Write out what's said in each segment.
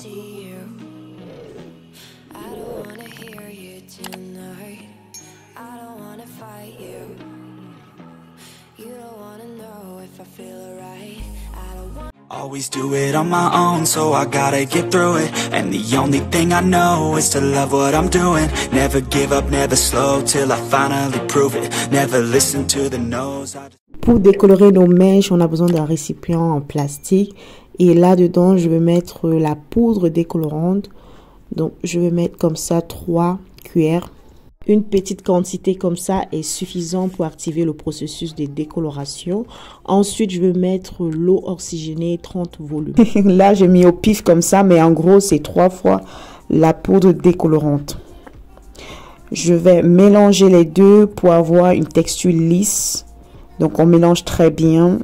see you. I don't wanna hear you tonight. I don't wanna fight you. You don't wanna know if I feel alright. I don't want. Always do it on my own, so I gotta get through it. And the only thing I know is to love what I'm doing. Never give up, never slow, till I finally prove it. Never listen to the no's. Pour décolorer nos mèches, on a besoin d'un récipient en plastique. Et là-dedans, je vais mettre la poudre décolorante. Donc, je vais mettre comme ça 3 cuillères. Une petite quantité comme ça est suffisant pour activer le processus de décoloration. Ensuite, je vais mettre l'eau oxygénée 30 volumes. Là, j'ai mis au pif comme ça, mais en gros, c'est 3 fois la poudre décolorante. Je vais mélanger les deux pour avoir une texture lisse. Donc, on mélange très bien.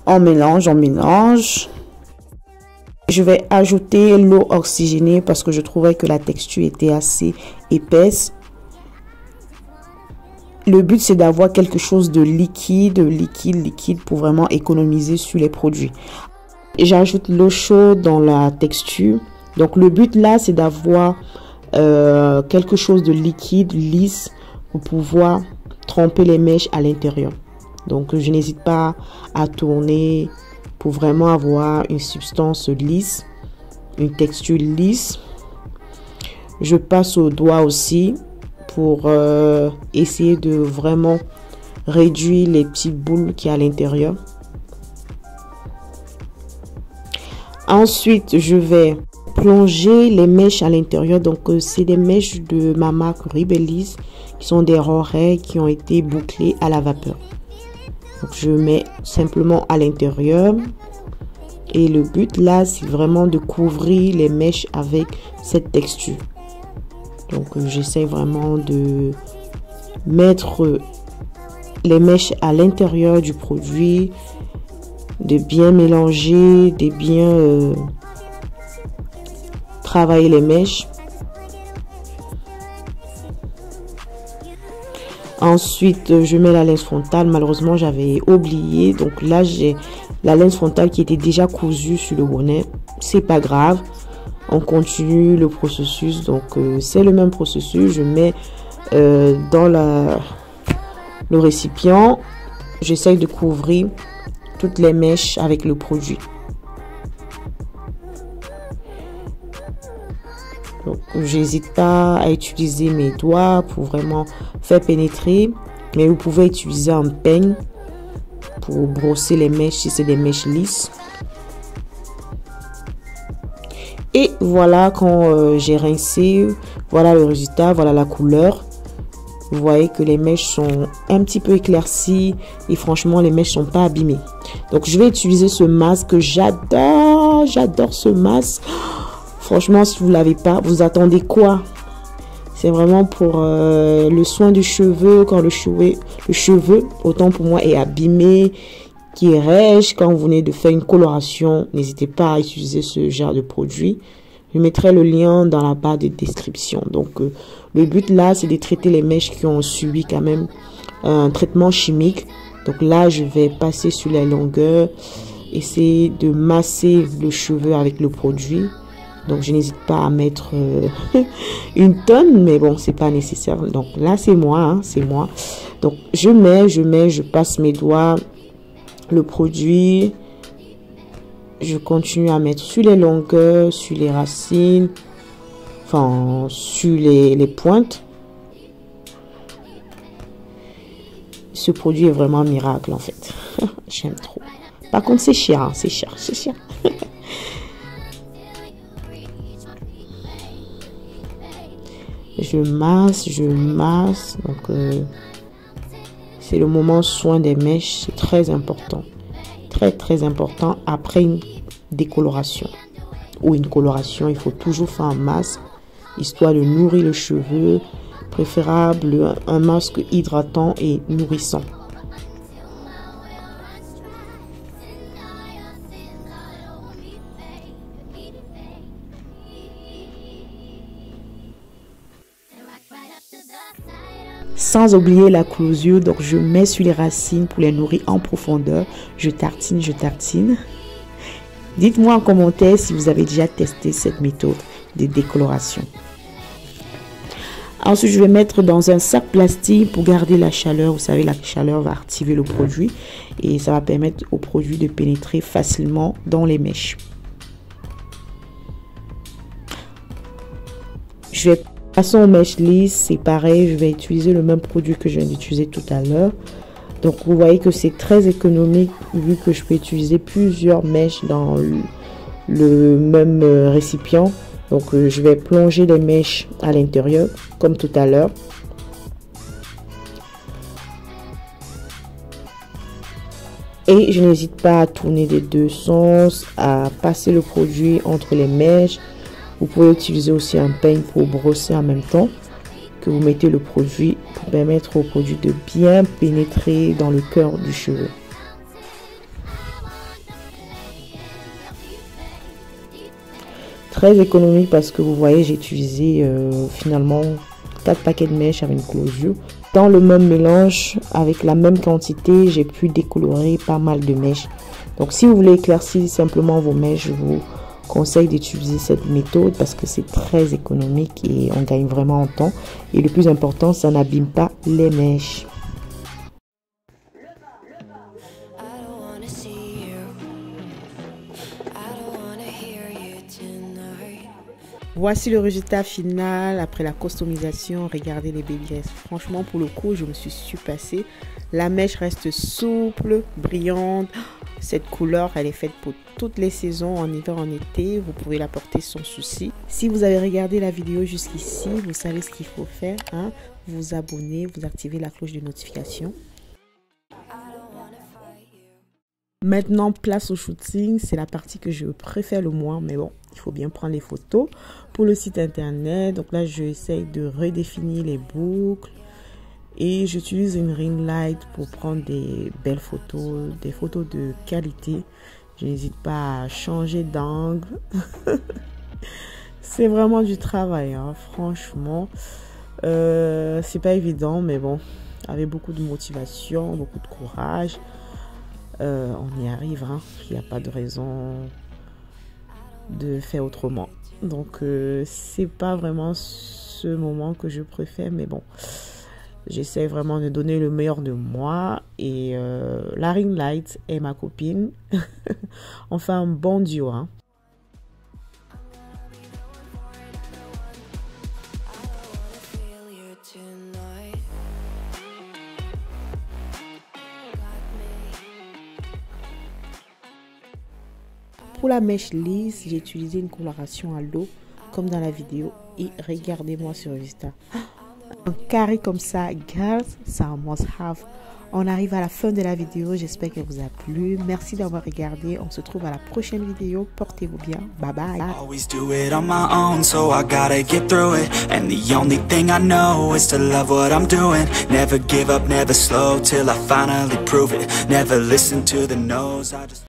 On mélange, on mélange. Je vais ajouter l'eau oxygénée parce que je trouvais que la texture était assez épaisse. Le but, c'est d'avoir quelque chose de liquide pour vraiment économiser sur les produits. J'ajoute l'eau chaude dans la texture. Donc, le but là, c'est d'avoir quelque chose de liquide, lisse, pour pouvoir tremper les mèches à l'intérieur. Donc, je n'hésite pas à tourner pour vraiment avoir une substance lisse, une texture lisse. Je passe au doigt aussi pour essayer de vraiment réduire les petites boules qu'il y a à l'intérieur. Ensuite, je vais plonger les mèches à l'intérieur. Donc, c'est des mèches de ma marque Rebellis qui sont des oreilles qui ont été bouclées à la vapeur. Donc, je mets simplement à l'intérieur. Et le but là, c'est vraiment de couvrir les mèches avec cette texture. Donc, j'essaie vraiment de mettre les mèches à l'intérieur du produit, de bien mélanger, de bien travailler les mèches. Ensuite, je mets la lens frontale. Malheureusement, j'avais oublié. Donc là, j'ai la lens frontale qui était déjà cousue sur le bonnet. C'est pas grave. On continue le processus. Donc, c'est le même processus. Je mets dans le récipient. J'essaye de couvrir toutes les mèches avec le produit. Donc, j'hésite pas à utiliser mes doigts pour vraiment faire pénétrer, mais vous pouvez utiliser un peigne pour brosser les mèches si c'est des mèches lisses. Et voilà, quand j'ai rincé, voilà le résultat, voilà la couleur. Vous voyez que les mèches sont un petit peu éclaircies et franchement les mèches sont pas abîmées. Donc je vais utiliser ce masque, j'adore ce masque. Franchement, si vous ne l'avez pas, vous attendez quoi? C'est vraiment pour le soin du cheveu, quand le cheveu, autant pour moi, est abîmé, qui est rêche. Quand vous venez de faire une coloration, n'hésitez pas à utiliser ce genre de produit. Je mettrai le lien dans la barre de description. Donc, le but là, c'est de traiter les mèches qui ont subi quand même un traitement chimique. Donc là, je vais passer sur les longueurs, essayer de masser le cheveu avec le produit. Donc, je n'hésite pas à mettre une tonne, mais bon, c'est pas nécessaire. Donc, là, c'est moi, hein, c'est moi. Donc, je passe mes doigts, le produit. Je continue à mettre sur les longueurs, sur les racines, enfin, sur les pointes. Ce produit est vraiment un miracle, en fait. J'aime trop. Par contre, c'est cher, hein, c'est cher, c'est cher. Je masse. Donc, c'est le moment soin des mèches. C'est très important. Très important. Après une décoloration ou une coloration, il faut toujours faire un masque, histoire de nourrir le cheveu. Préférable un masque hydratant et nourrissant. Sans oublier la closure, donc je mets sur les racines pour les nourrir en profondeur. Je tartine. Dites-moi en commentaire si vous avez déjà testé cette méthode de décoloration. Ensuite, je vais mettre dans un sac plastique pour garder la chaleur. Vous savez, la chaleur va activer le produit et ça va permettre au produit de pénétrer facilement dans les mèches. Je vais passer aux mèches lisses. C'est pareil, je vais utiliser le même produit que je viens d'utiliser tout à l'heure. Donc, vous voyez que c'est très économique vu que je peux utiliser plusieurs mèches dans le même récipient. Donc, je vais plonger les mèches à l'intérieur, comme tout à l'heure. Et je n'hésite pas à tourner des deux sens, à passer le produit entre les mèches. Vous pouvez utiliser aussi un peigne pour brosser en même temps que vous mettez le produit pour permettre au produit de bien pénétrer dans le cœur du cheveu. Très économique parce que vous voyez, j'ai utilisé finalement 4 paquets de mèches avec une closure. Dans le même mélange, avec la même quantité, j'ai pu décolorer pas mal de mèches. Donc si vous voulez éclaircir simplement vos mèches, je vous conseille d'utiliser cette méthode parce que c'est très économique et on gagne vraiment en temps. Et le plus important, ça n'abîme pas les mèches. Voici le résultat final après la customisation. Regardez les baby. Franchement, pour le coup, je me suis surpassée. La mèche reste souple, brillante. Cette couleur, elle est faite pour toutes les saisons, en hiver, en été. Vous pouvez la porter sans souci. Si vous avez regardé la vidéo jusqu'ici, vous savez ce qu'il faut faire. Hein? Vous abonner, vous activez la cloche de notification. Maintenant, place au shooting. C'est la partie que je préfère le moins, mais bon, il faut bien prendre les photos pour le site internet. Donc là, j'essaye de redéfinir les boucles et j'utilise une ring light pour prendre des belles photos, des photos de qualité. Je n'hésite pas à changer d'angle. C'est vraiment du travail, hein, franchement. C'est pas évident, mais bon, avec beaucoup de motivation, beaucoup de courage, on y arrive, hein. Il n'y a pas de raison de faire autrement. Donc c'est pas vraiment ce moment que je préfère, mais bon, j'essaie vraiment de donner le meilleur de moi. Et la ring light est ma copine. On fait un bon duo, hein. Pour la mèche lisse, j'ai utilisé une coloration à l'eau comme dans la vidéo et regardez-moi ce résultat. Un carré comme ça, girls, c'est un must have. On arrive à la fin de la vidéo, j'espère qu'elle vous a plu. Merci d'avoir regardé, on se trouve à la prochaine vidéo. Portez-vous bien, bye bye. Always do it on my own, so I gotta get through it. And the only thing I know is to love what I'm doing. Never give up, never slow till I finally prove it. Never listen to the no's, I just